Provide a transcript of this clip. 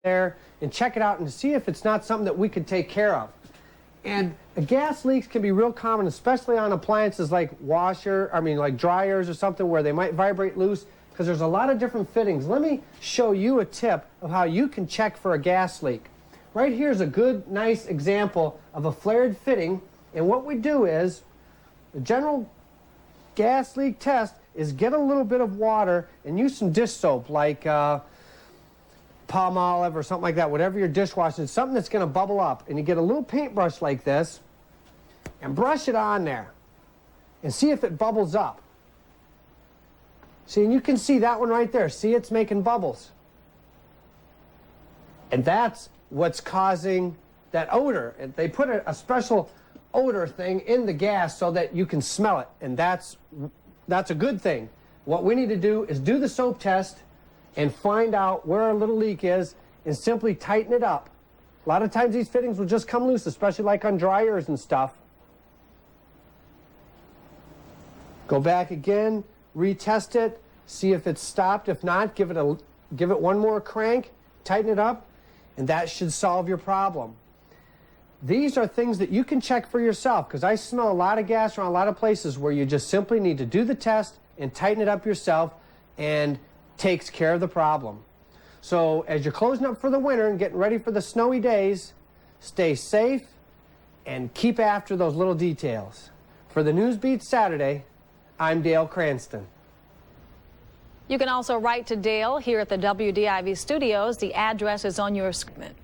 there and check it out and see if it's not something that we could take care of. And gas leaks can be real common, especially on appliances like like dryers or something where they might vibrate loose, because there's a lot of different fittings. Let me show you a tip of how you can check for a gas leak. Right here is a good, nice example of a flared fitting, and what we do is, the general gas leak test is get a little bit of water and use some dish soap like Palmolive or something like that, whatever you're dishwashing, something that's going to bubble up. And you get a little paintbrush like this and brush it on there and see if it bubbles up. See, and you can see that one right there. See, it's making bubbles. And that's what's causing that odor. And they put a special odor thing in the gas so that you can smell it. And that's a good thing. What we need to do is do the soap test and find out where our little leak is and simply tighten it up. A lot of times these fittings will just come loose, especially like on dryers and stuff. Go back again, retest it, see if it's stopped. If not, give it one more crank, tighten it up, and that should solve your problem. These are things that you can check for yourself, because I smell a lot of gas around a lot of places where you just simply need to do the test and tighten it up yourself, and takes care of the problem. So as you're closing up for the winter and getting ready for the snowy days, stay safe and keep after those little details. For the News Beat Saturday, I'm Dale Cranston. You can also write to Dale here at the WDIV studios. The address is on your screen.